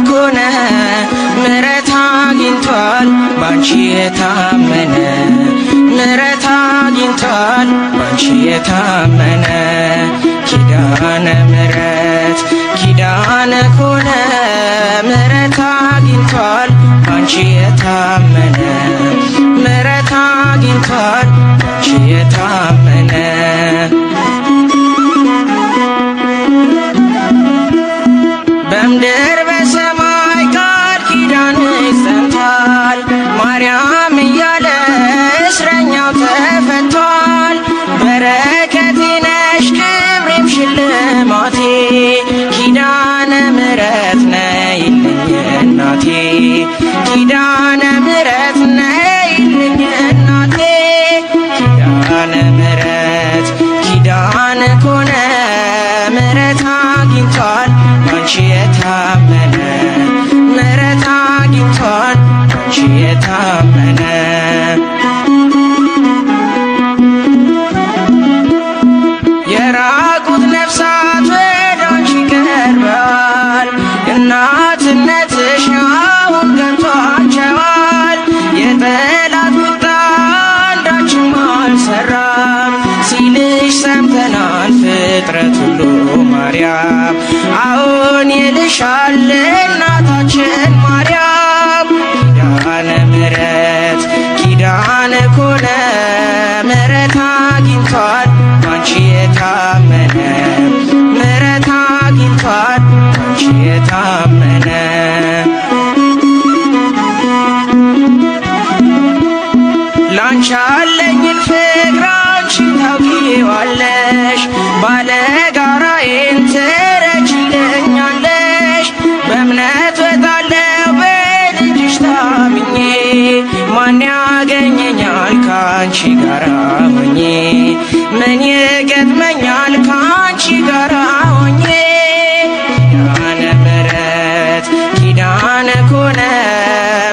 ኮነ ምሕረት አግኝቷል ባንቺ የታመነ ምሕረት አግኝቷል ባንቺ የታመነ ኪዳነ ምሕረት ኪዳነ ኮነ ምሕረት አግኝቷል ባንቺ የታመነ ምሕረት አግኝቷል ባንቺ የታመነ በምድር በሰማይ ቃል ኪዳንሽ ጸንቷል ማርያም እያለ እስረኛው ተፈቷል። በረከቴ ነሽ ክብሬም ሽልማቴ ኪዳነ ምሕረት ነይልኝ እናቴ ኪዳነ ምሕረት ነይልኝ እናቴ ኪዳነ ምሕረት ኪዳነ ኮነ ምሕረት አግኝቷል ባንቺ የታመነ ምሕረት አግኝቷል ባንቺ የታመነ የራቁት ነፍሳት ወደ አንቺ ቀርበዋል እናትነትሽ አሁን ገብቷቸዋል። የጠላት ቁጣ አንዳችም አልሰራም ሲልሽ ሰምተናል ፍጥረት ሁሉ ማርያም አሁን ይልሻል እናታችን ማርያም ኪዳነ ምሕረት ኪዳነ ኮነ ምሕረት አግኝቷል ባንቺ የታመነ ምሕረት አግኝቷል ባንቺ የታመነ ላንቺ ያለኝን ፍቅር አንቺ ታውቂዋለሽ ባለጋራዬን ትረጂልኛለሽ በእምነት ወጣለሁ በልጅሽ ታምኜ ማን ያገኘኛል ካንቺ ጋራ ሆኜ ምን ይገጥመኛል ካንቺ ጋራ ሆኜ ኪዳነ ምሕረት ኪዳነ ኮነ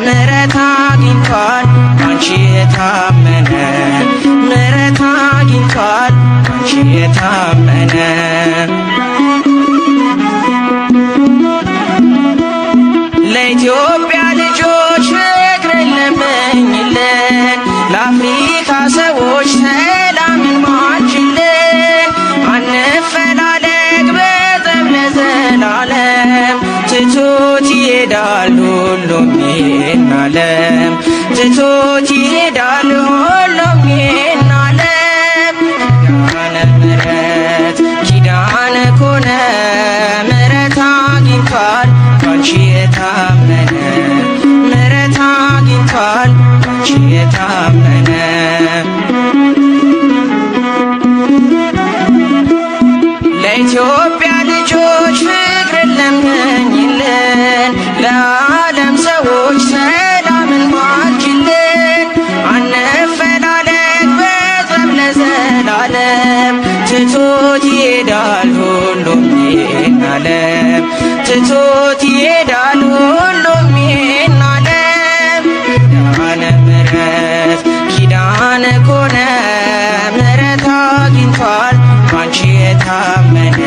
ምሕረት አግኝቷል ባንቺ የታመነ ምሕረት አግኝቷል ባንቺ የታመነ ለኢትዮጵያ ልጆች ፍቅርን ለምኝልን ለአፍሪካ ሰዎች ሰላምን ማልጅልን አንፈላለግ በጠብ ለዘላለም ትቶት ይሄዳል ሁሉም ይህን ዓለም ትቶት ይሄዳል ሁሉም ይህን ዓለም ኪዳነ ምሕረት ኪዳነ ኮነ ምሕረት አግኝቷል ባንቺ የታመነ ምሕረት አግኝቷል ባንቺ የታመነ ለኢትዮጵያ ልጆች ፍቅርን ለምኝልን ለዓለም ሰዎች ሰላምን ማልጅልን አንፈላለግ በጠብ ለዘላለም ትቶት ይሄዳል ሁሉም ይህን ዓለም ትቶት ይሄዳል ሁሉም ይህን ዓለም ኪዳነ ምሕረት ኪዳነ ኮነ ምሕረት አግኝቷል ባንቺ የታመነ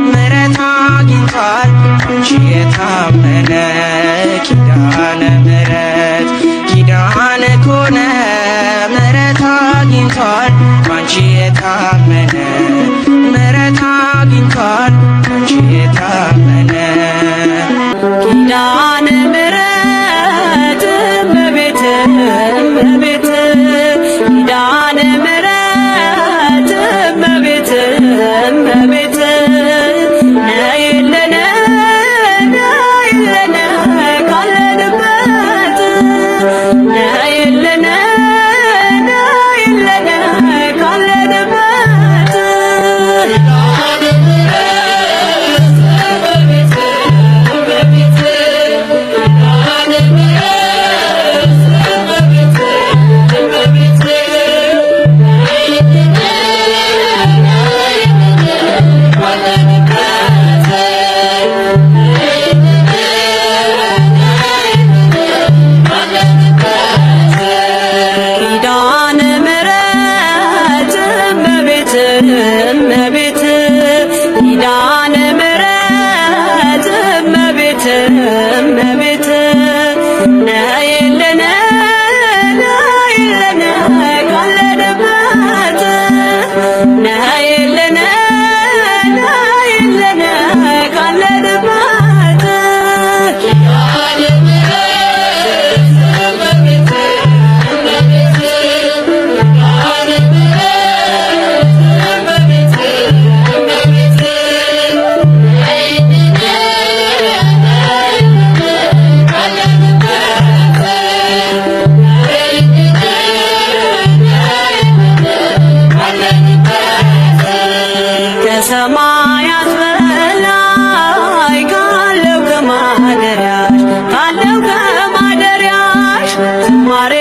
ምሕረት አግኝቷል ባንቺ የታመነ ኪዳነ ምሕረት ኪዳነ ኮነ ምሕረት አግኝቷል ባንቺ የታመነ ምሕረት አግኝቷል ባንቺ የታመነ ኪዳነ ምሕረት እመቤት እመቤት ኪዳነ ምሕረት እመቤት እመቤት ነይልን ነይልን ካለንበት ነይልን ነይልን ካለንበት እመቤት ኪዳነ ምሕረት እመቤት ከሰማያት በላይ ካለው ከማደሪያሽ ዝማሬ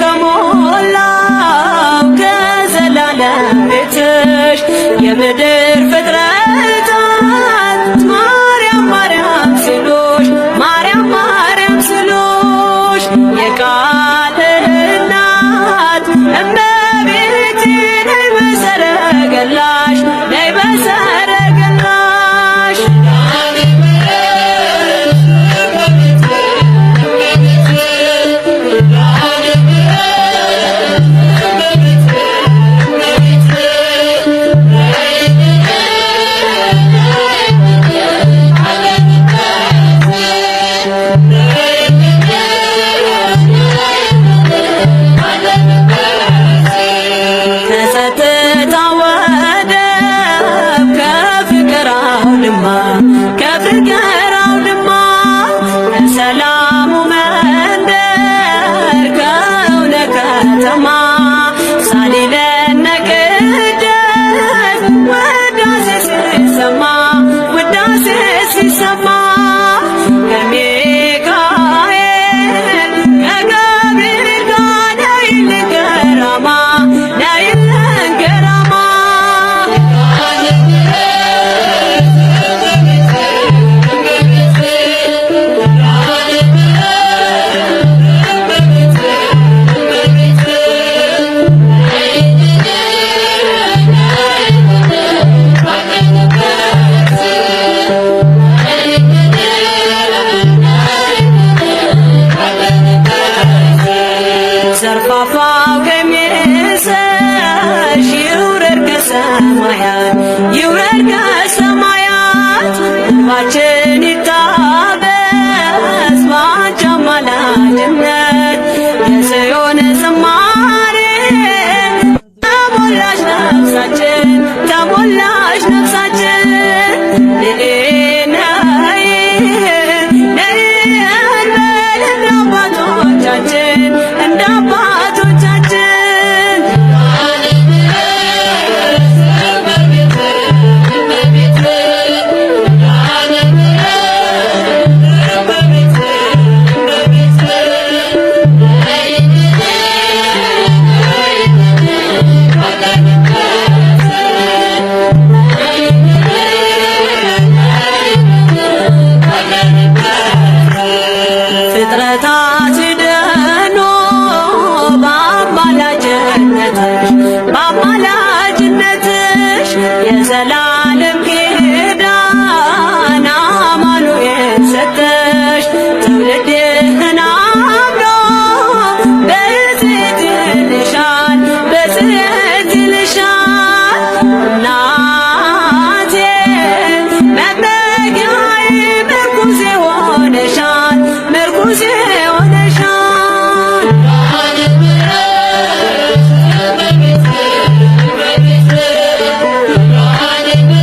ከሞላው ከዘላለም ቤትሽ የምድር ፍጥረታት ማርያም ማርያም ሲሉሽ ማርያም ማርያም ሲሉሽ የቃል እናት እመቤቴ ነይ በሰረገላሽ ነይ በሰረገላሽ ዘርፋፋው ቀሚስሽ ይውረድ ከሰማያት ይውረድ ከሰማያት እንባችን ይታበስ ባንቺ አማላጅነት የጽዮን ዝማሬ ተሞላሽ ነፍሳችን ተሞላሽ ነፍሳችን እንደ አባቶቻችን ፍጥረታት ሲደኑ በአማላጅነትሽ የዘላለም ኪዳን አማኑኤል ሰጠሽ ትውልድህን አምኖ በጽዮን ይልሻል በጽዮን ይልሻል እናቴ መጠጊያዬ ምርኩዜ ሆነሻል ምርኩዜ ሆነሻል Amen.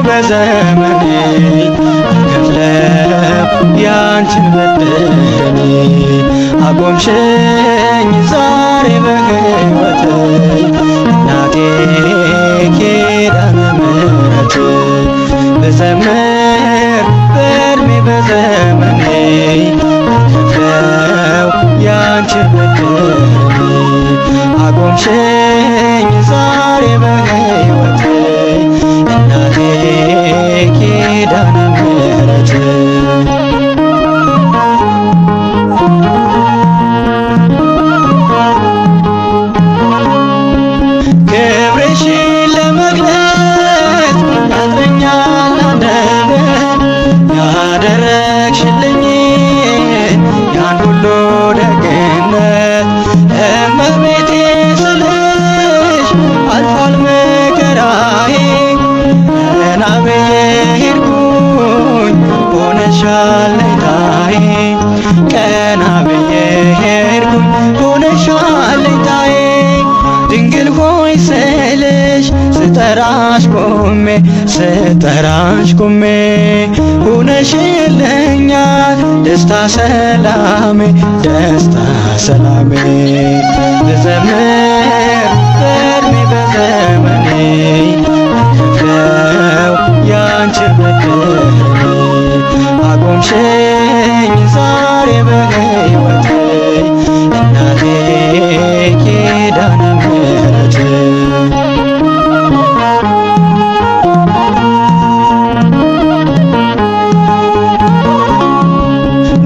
በዘመኔ ከፍለው ያንቺን በደሌ አቆምሽኝ ዛሬ በሕይወቴ እናቴ ኪዳነ ምሕረት ብዘምር በዕድሜ በዘመኔ ከፍለው ያንቺን በደሌ አቆምሽኝ ዛሬ በሕይወቴ እናቴ ኪዳነ ምሕረት ክብርሽን ለመግለጽ ያጥረኛል አንደበት ያደረግሽልኝን ያን ሁሉ ደግነት እመቤቴ ስልሽ አልፏል መከራዬ ቀና ብዬ ሄድኩኝ ሆነሻል ለኝታዬ ቀና ብዬ ሄድኩኝ ሆነሻል ለኝታዬ ድንግል ሆይ ስልሽ ስጠራሽ ቆሜ ሆነሽልኛል ደስታ ሰላሜ ልዘምር በዕድሜ በዘመኔ ከፍለው ያንቺን በደሌ አቆምሽኝ ዛሬ በሕይወቴ እናቴ ኪዳነ ምሕረት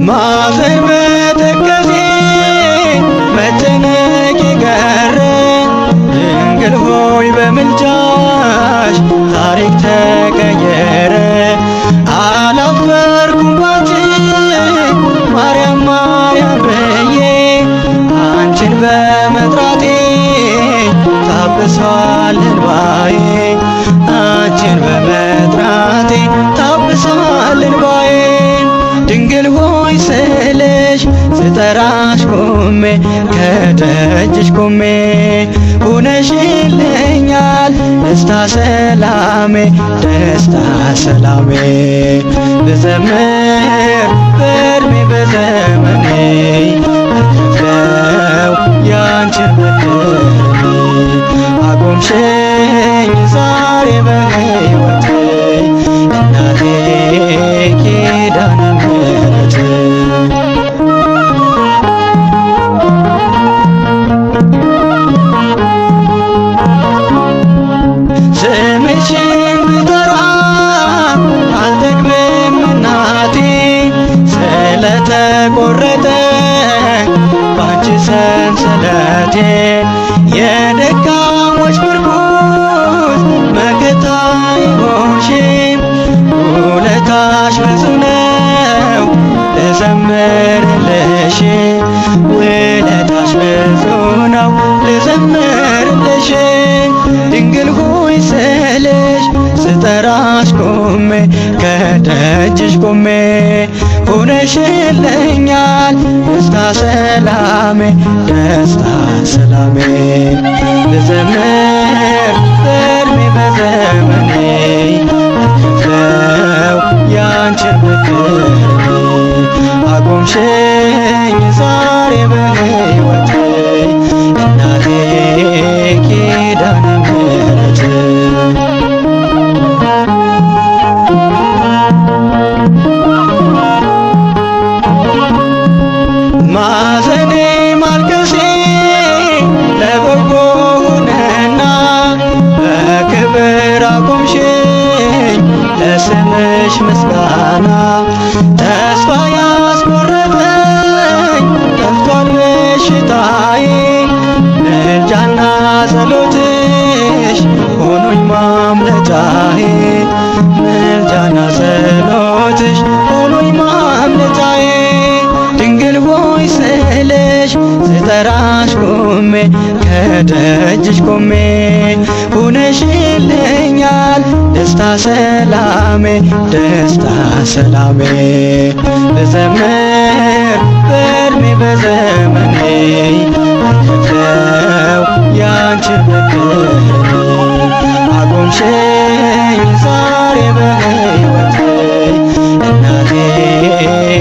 ማዘን መተከዜ መጨነቄ ቀረ ድንግል ሆይ በምልጃሽ ታሪክ ተቀየረ አላፈርኩም ባንቺ ማርያም ማርያም ብዬ አንቺን በመጥራቴ ታብሷል እንባዬ አንቺን በመጥራቴ ታብሷል እንባዬ ድንግል ሆይ ስልሽ ስጠራሽ ቆሜ ከደጅሽ ቆሜ ሆነሽልኛል ደስታ ሰላሜ ብዘምር በዕድሜ በዘመኔ ከፍለው ያንቺን በደሌ አቆምሽኝ ዛሬ በሕይወቴ እናቴ ኪዳነ ምሕረት ስምሽን ብጠራ አልጠግብም እናቴ ስለተቆረጠ ባንቺ ሰንሰለቴ የደካሞች ምርኩዝ መከታ ይሆንሽም ውለታሽ ብዙ ነው ልዘምርልሽ ውለታሽ ብዙ ነው ልዘምርልሽ ድንግል ሆይ ስልሽ ስጠራሽ ቆሜ ከደጅሽ ቆሜ ሆነሽልኛል ደስታ ሰላሜ ልዘምር በዕድሜ በዘመኔ ከፍለው ያንቺን በደሌ አቆምሽኝ ዛሬ በሕይወቴ እናቴ ኪዳነ ምሕረት ማዘኔ ማልቀሴ ለበጎ ሆነና በክብር አቆምሽኝ ለስምሽ ምስጋና ተስፋ ያስቆረጠኝ ጠፍቷል በሽታዬ ምልጃና ጸሎትሽ ሆኖኝ ማምለጫዬ ምልጃና ጸሎትሽ ሆኖኝ ማምለጫዬ ድንግል ሆይ ስልሽ ስጠራሽ ቆሜ ከደጅሽ ቆሜ ሆነሽልኛል ደስታ ሰላሜ ልዘምር በዕድሜ በዘመኔ ከፍለው ያንቺን በደሌ አቆምሽኝ ዛሬ ዛሬ በሕይወቴ እናቴ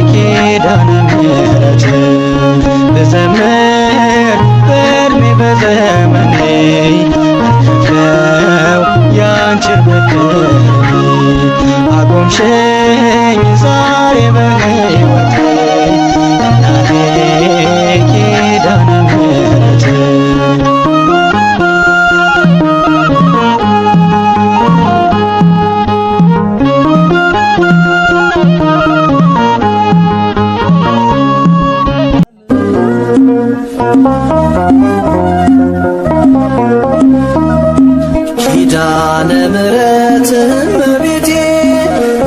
ኪዳነ ምሕረት ብዘምር በዕድሜ በዘመኔ አልከፍለው ያንቺን ብድር አቆምሽኝ ዛሬ በሕይወቴ እናቴ ኪዳነ ምሕረት ኪዳነ ምሕረት እመቤቴ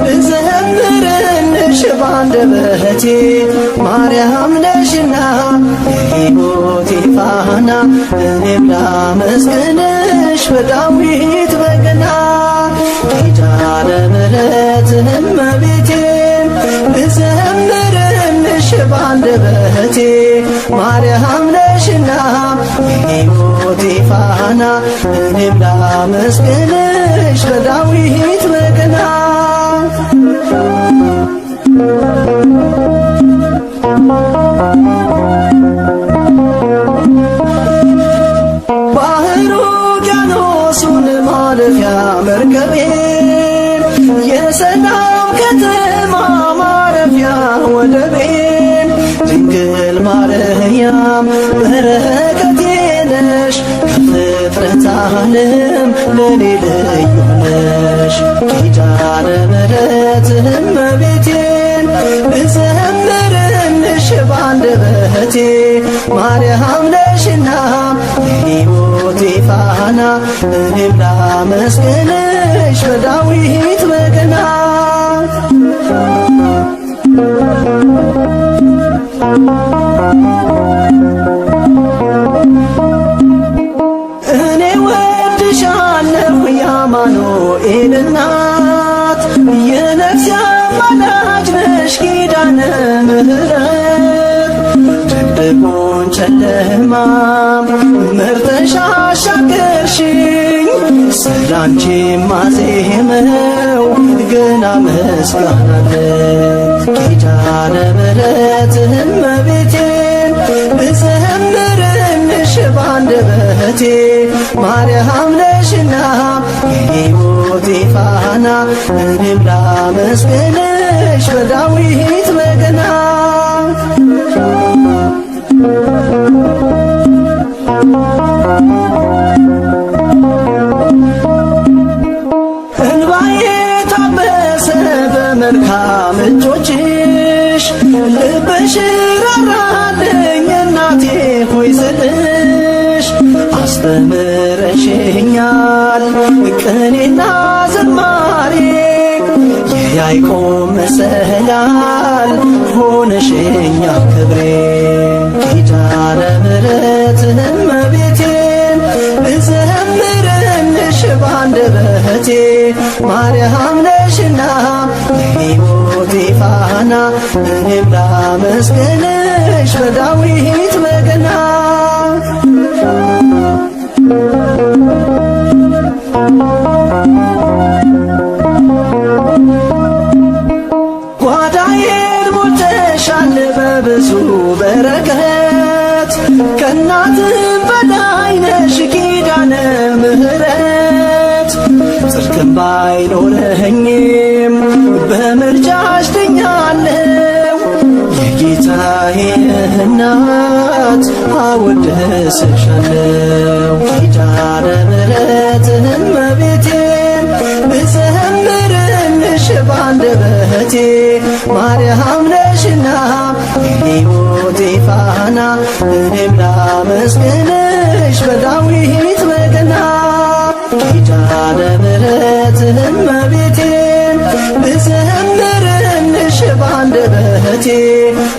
ብዘምርልሽ ባንደበቴ ማርያም ነሽና የሕይወቴ ፋና እኔም ላመስግንሽ በዳዊት በገና ኪዳነ ምሕረት እመቤቴ ብዘምርልሽ ባንደበቴ ማርያም ነሽና የሕይወቴ ፋና እኔም ላመስግንሽ በዳዊት በገና ባህሩ ውቅያኖሱን ማለፊያ መርከቤ የሰላም ከተማ ማረፊያ ወደቤ ድንግል ማርያም በረከቴ ነሽ ከፍጥረት ዓለም ለኔ ልዩ ነሽ ኪዳነ ምሕረት እመቤቴ ብዘምርልሽ ባንደበቴ ማርያም ነሽና የሕይወቴ ፋና እኔም ላመስግንሽ በዳዊት በገና እኔ ወድሻለሁ የአማኑኤል እናት የነፍሴ አማላጅ ነሽ ኪዳነ ምሕረት ድቅድቁን ጨለማ መርተሽ አሻገርሽኝ ስላንቺ ማዜመው ገና ምስጋና አለኝ ኪዳነ ምሕረት እመቤቴ ብዘምርልሽ ባንደበቴ ማርያም ነሽና የሕይወቴ ፋና እኔም ላመስግንሽ በዳዊት በገና እንባዬ ታበሰ በመልካም እጆችሽ ልብሽ ራራልኝ እናቴ ሆይ ስልሽ አስተምረሽኛል ቅኔና ዝማሬ የያዕቆብ መሰላል ሆነሽኛል ክብሬ ኪዳነ ምሕረት እመቤቴ ብዘምርልሽ ባንደበቴ ማርያም ነሽና የሕይወቴ ፋና እኔም ላመስግንሽ በዳዊት በገና ጓዳዬን ሞልተሻል በብዙ በረከት ከእናትም በላይ ነሽ ኪዳነ ምሕረት ጽድቅም ባይኖረኝም በምልጃሽ ድኛለሁ የጌታዬ እናት አወድስሻለሁ ኪዳነ ምሕረት እመቤቴ ብዘምርልሽ ባንደበቴ ማርያም ነሽና የሕይወቴ ፋና እኔም ላመስግንሽ በዳዊት በገና ኪዳነ ምሕረት እመቤቴ ብዘምርልሽ ባንደበቴ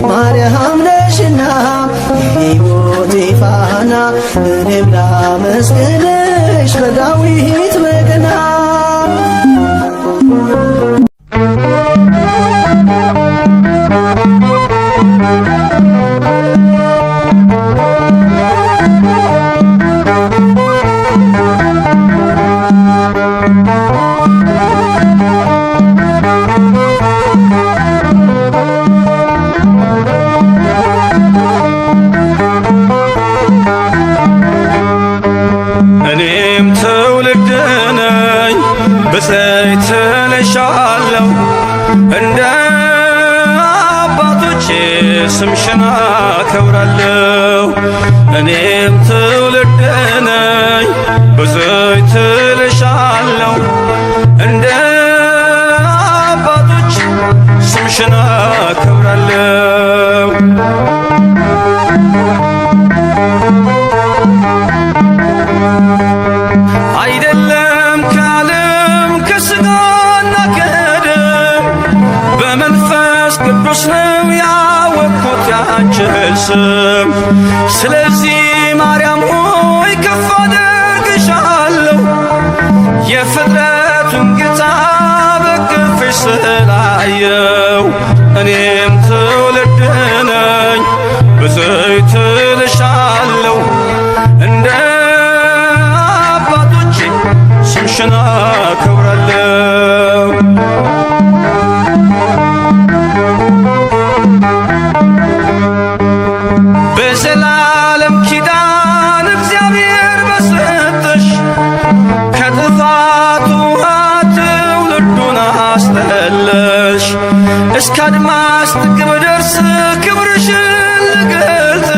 ማርያም ነሽና የሕይወቴ ፋና እኔም ላመስግንሽ በዳዊት በገና በዘይት እልሻለሁ እንደ አባቶቼ ስምሽን አከብራለሁ። እኔም ትውልድ ነኝ በዘይት እልሻለሁ እንደ አባቶቼ ስምሽን አከብራለሁ። አይደለም ከዓለም ከሥጋና ከደም በመንፈስ ቅዱስ ነው ያወቅሁት ያንቺን ስም። ስለዚህ ማርያም ሆይ ከፍ አደርግሻለሁ የፍጥረቱን ጌታ በክንፍሽ ስላየው። እኔም ትውልድ ነኝ በዘይት እልሻለሁ እንደ አባቶቼ ስምሽን አከብራለሁ። በዘላለም ኪዳን እግዚአብሔር በሰጠሽ ከጥፋት ውሃ ትውልዱን አስጠለሽ። እስከ አድማስ ጥግ ብደርስ ክብርሽን ልገልጥ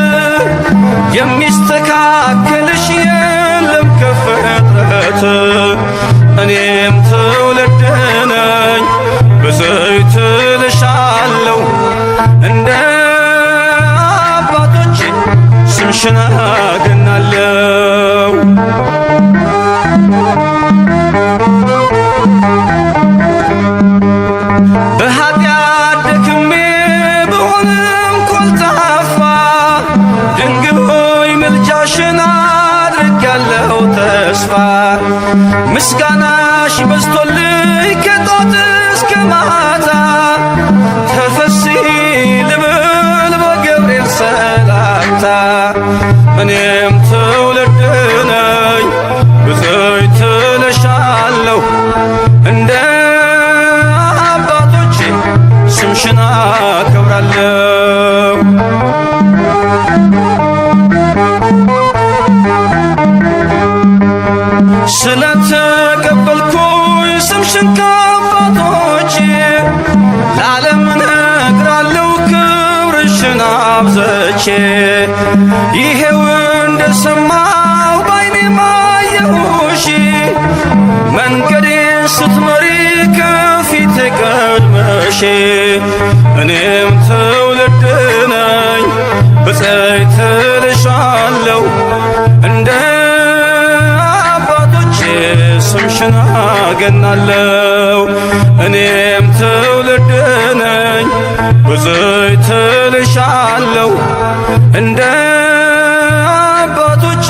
የሚስተካከልሽ የለም ከፍጥረት። እኔም ትውልድ ነኝ በዘይት እልሻለሁ እንደ አባቶቼ ስምሽን አገናለሁ። በኃጢአት ደክሜ ብሆንም ኮልታፋ ድንግል ሆይ ምልጃሽን አድርጌያለሁ ተስፋ። ምስጋናሽ በዝቶልኝ ከጧት እስከ ማታ ተፈሲ ልብል በገብርኤል ሰላምታ። እኔም ትውልድ ነኝ በዘይት እልሻለሁ እንደ አባቶቼ ስምሽን አከብራለሁ። ስለተቀበልኩኝ ስምሽን ከአባቶቼ ለዓለም እነግራለሁ ክብርሽን አብዝቼ። ይሄው እንደሰማሁ ባይኔ ማየሁሽ መንገዴን ስትመሪ ከፊቴ ቀድመሽ። እኔም ትውልድ ነኝ በዘይት እልሻለሁ እንደ አባቶቼ ስምሽን አገናለሁ። እኔም ትውልድ ነኝ በዘይት እልሻለሁ እንደ አባቶቼ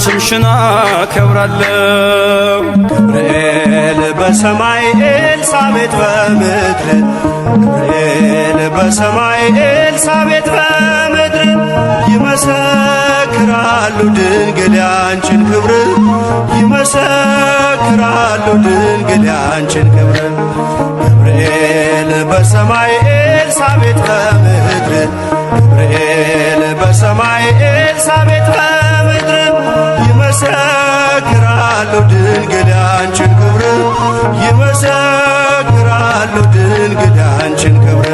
ስምሽን አከብራለሁ። ገብርኤል በሰማይ ኤልሳቤጥ በምድር ገብርኤል በሰማይ ኤልሳቤጥ በምድር ይመሰክራሉ ድንግል ያንቺን ክብር ይመሰክራሉ ድንግል ያንቺን ክብር። ገብርኤል በሰማይ ኤልሳቤጥ በምድር ገብርኤል በሰማይ ኤልሳቤጥ በምድር ይመሰክራሉ ድንግል ያንቺን ክብር ይመሰክራሉ ድንግል ያንቺን ክብር።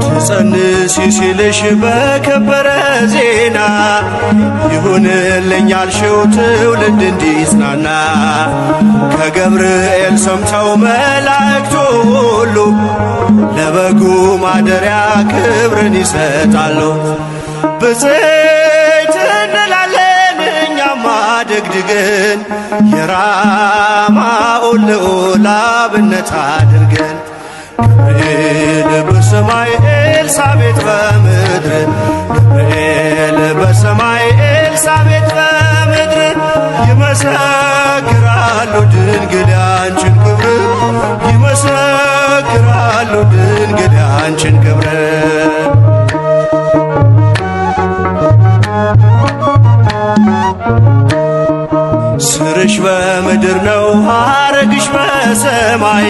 ትጸንሲ ሲልሽ በከበረ ዜና ይሁንልኝ ያልሽው ትውልድ እንዲጽናና ከገብርኤል ሰምተው መላእክቱ ሁሉ ለበጉ ማደሪያ ክብርን ይሰጣሉ። ብፅዕት እንላለን እኛማ ደግድገን የራማውን ልዑል አብነት አድርገን። ገብርኤል በሰማይ ኤልሳቤጥ በምድር ገብርኤል በሰማይ ኤልሳቤጥ በምድር ይመሰክራሉ ድንግል ያንቺን ክብር ይመሰክራሉ ድንግል ያንቺን ክብር። ስርሽ በምድር ነው ሐረግሽ በሰማይ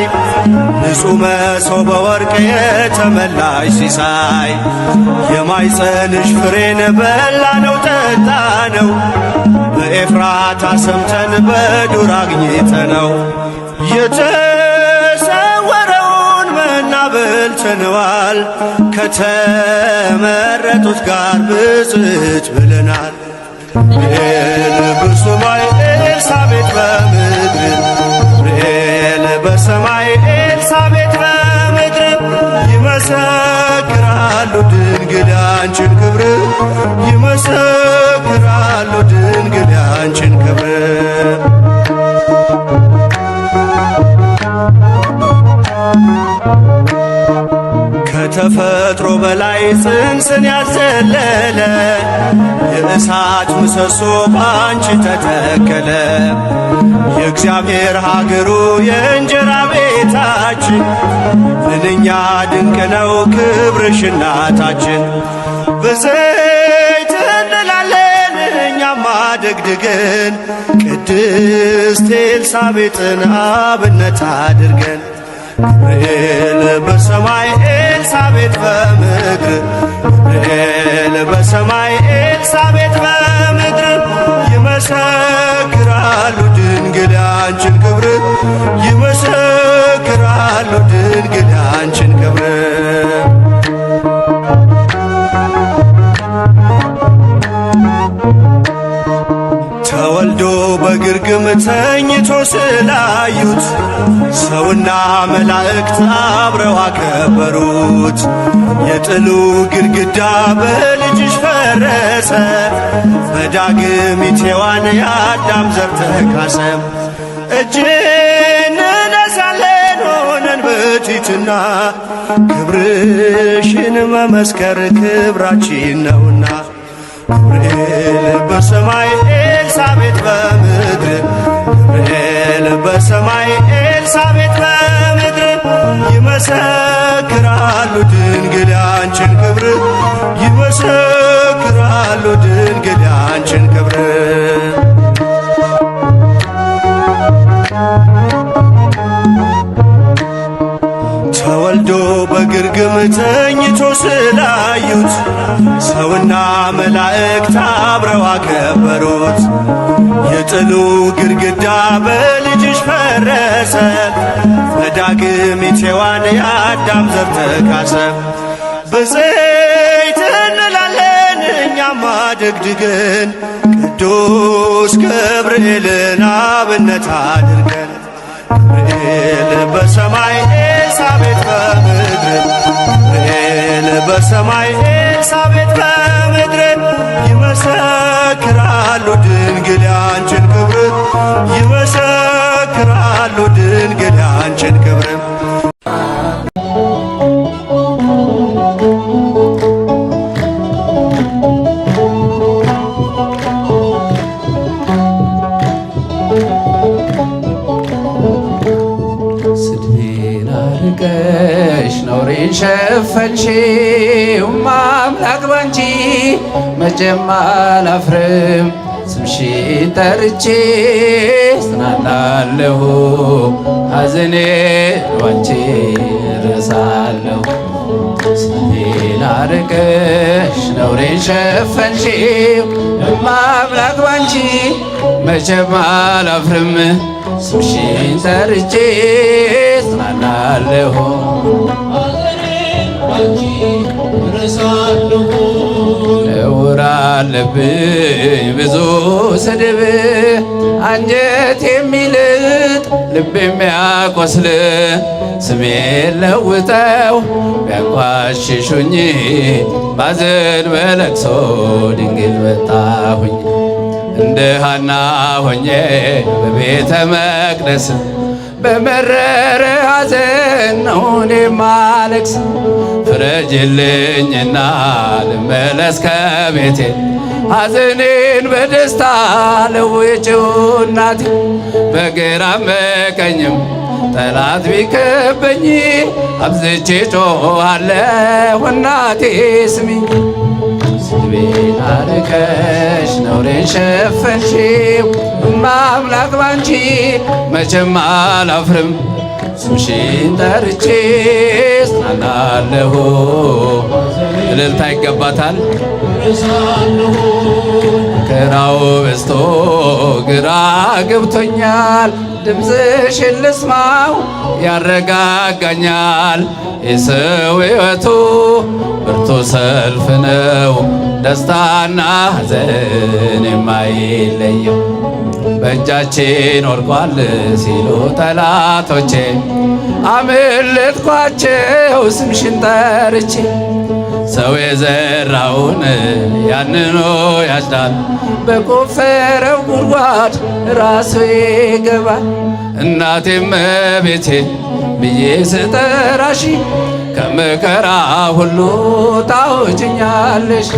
ንጹሕ መሶበ ወርቅ የተመላሽ ሲሳይ የማይጸንሽ ፍሬን በላነው ጠጣነው በኤፍራታ ሰምተን በዱር አግኝተነው የተሰወረውን መና በልተነዋል ከተመረጡት ጋር ብፅዕት ብለናል። ገብርኤል በሰማይ ኤልሳቤጥ በምድር ገብርኤል በሰማይ ኤልሳቤጥ በምድር ይመሰክራሉ ድንግል ያንቺን ክብር ይመሰክራሉ ድንግል ያንቺን ክብር። ከተፈጥሮ በላይ ጽንስን ያዘለለ የእሳት ምሰሶ ባንቺ ተተከለ። የእግዚአብሔር ሀገሩ የእንጀራ ቤታችን ምንኛ ድንቅ ነው ክብርሽ እናታችን። በዘይት እንላለን እኛም አደግድገን ቅድስት ኤልሳቤጥን አብነት አድርገን ገብርኤል በሰማይ ኤልሳቤጥ በምድር ገብርኤል በሰማይ ኤልሳቤጥ በምድር ይመሰክራሉ ድንግል ያንቺን ክብር ይመሰክራሉ ድንግል ያንቺን ክብር። ተወልዶ በግርግም ተኝቶ ስላዩት ሰውና መላእክት አብረው አከበሩት። የጥሉ ግድግዳ በልጅሽ ፈረሰ በዳግሚት ሔዋን የአዳም ዘር ተካሰ። እጅ እንነሳለን ሆነን በትሕትና ክብርሽን መመስከር ክብራችን ነውና ገብርኤል በሰማይ ኤልሳቤጥ በምድር ገብርኤል በሰማይ ኤልሳቤጥ በምድር ይመሰክራሉ ድንግል ያንቺን ክብር ይመሰክራሉ ድንግል ያንቺን ክብር። ተወልዶ በግርግም ተኝቶ ስላዩት ሰውና መላእክት አብረው አከበሩት። የጥሉ ግድግዳ በልጅሽ ፈረሰ በዳግሚት ሔዋን የአዳም ዘር ተካሰ። በዘይት እንላለን እኛም አደግድገን ቅዱስ ገብርኤልን አብነት አድርገን ገብርኤል በሰማይ ኤልሳቤጥ በምድር ገብርኤል በሰማይ ኤልሳቤጥ በምድር ይመሰክራሉ ድንግል ያንቺን ክብር ይመሰክራሉ ድንግል ያንቺን ክብር። ነውሬን ሸፈንሽው አምላክ ባንቺ መቼም አላፍርም። ስምሽን ጠርቼ ጽናናለሁ ሐዘኔን ባንቺ እረሳለሁ። ስሜን አርቀሽ ነውሬን ሸፈንሽው አምላክ ባንቺ መቼም አላፍርም። ስምሽን ጠርቼ ጽናናለሁ ነውር አለብኝ ብዙ ስድብ አንጀት የሚልጥ ልብ የሚያቆስል ስሜን ለውጠው ቢያንቋሽሹኝ ባዘን በለቅሶ ድንግል መጣሁኝ። እንደ ሐና ሆኜ በቤተ መቅደስ በመረረ ሐዘን ነው እኔ ማለቅስ። ፍረጅልኝና ልመለስ ከቤቴ ሐዘኔን በደስታ ለውጭው እናቴ። በግራም በቀኝም ጠላት ቢከበኝ አብዝቼ ጮኻለሁ እናቴ ስሚኝ። ስድቤን አርከሽ ነውሬን ሸፈንሽው እማምላክ ባንቺ መቼም አላፍርም ስምሽን ጠርቼ ጽናናለሁ። እልልታ ይገባታል። መከራው በዝቶ ግራ ገብቶኛል ድምፅሽን ልስማው ያረጋጋኛል። የሰው ሕይወቱ ብርቱ ሰልፍ ነው ደስታና ሐዘን የማይለየው በእጃችን ወድቋል ሲሉ ጠላቶቼ አመለጥኳቸው ስምሽን ጠርቼ። ሰው የዘራውን ያንኑ ያጭዳል በቆፈረው ጉድጓድ ራሱ ይገባል። እናቴ እመቤቴ ብዬ ስጠራሽ ከመከራ ሁሉ ታውጭኛለሽ።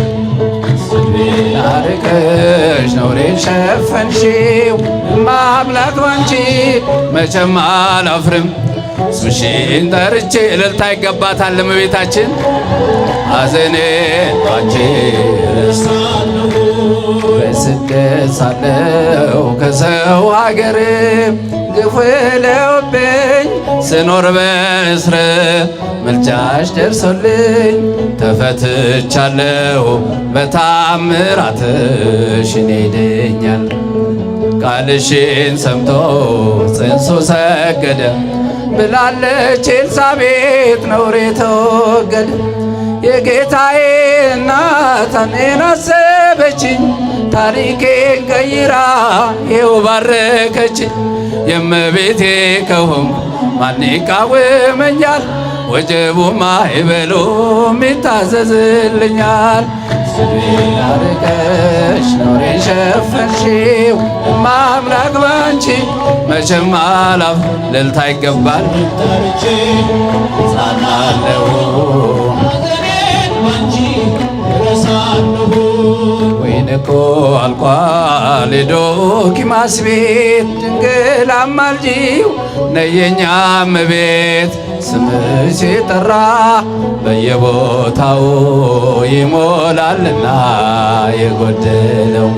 ስድቤን አርቀሽ ነውሬን ሸፈንሽው እማምላክ ባንቺ መቼም አላፍርም ስምሽን ጠርቼ። እልልታ ይገባታል ለእመቤታችን። ሐዘኔን ባንቺ ረሳለሁ በስደት ሳለሁ ከሰው ሀገር ግፍ ለውብኝ ስኖር በእስር ምልጃሽ ደርሶልኝ ተፈትቻለሁ በታምራትሽ እኔ ድኛል። ቃልሽን ሰምቶ ጽንሱ ሰገደ ብላለች ኤልሳቤጥ ነውሬ ተወገደ። የጌታዬ እናት እኔን አሰበችኝ ታሪኬን ቀይራ ይኸው ባረከችኝ። የእመቤቴ ከሆንኩ ማን ይቃወመኛል? ወጀቡማ አይበሉም ይታዘዝልኛል። ስድቤን አርቀሽ ነውሬን ሸፈንሽው እማምላክ ባንቺ መቼም አላፍርም። እልልታ ይገባል። ጻናለሁ ወይን እኮ አልቋል የዶኪማስ ቤት ድንግል አማልጂው ነየኛ እመቤት። ስምሽ ሲጠራ በየቦታው ይሞላልና የጎደለው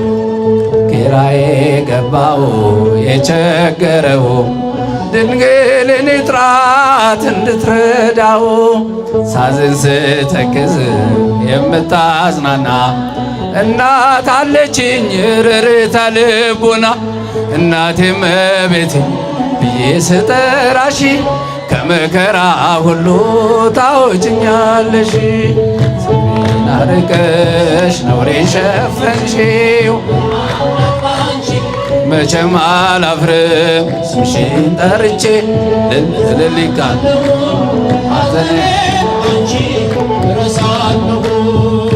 ኪራይ ገባው የቸገረው ድንግልን ጥራት እንድትረዳው። ሳዝን ስተክዝ የምታጽናና እናት አለችኝ ርርተ ልቡና። እናቴ እመቤቴ ብዬ ስጠራሽ ከመከራ ሁሉ ታውጭኛለሽ። ስሜን አርቀሽ ነውሬን ሸፈንሽው መቼም አላፍርም ስምሽን ጠርቼ። እልል ይቃል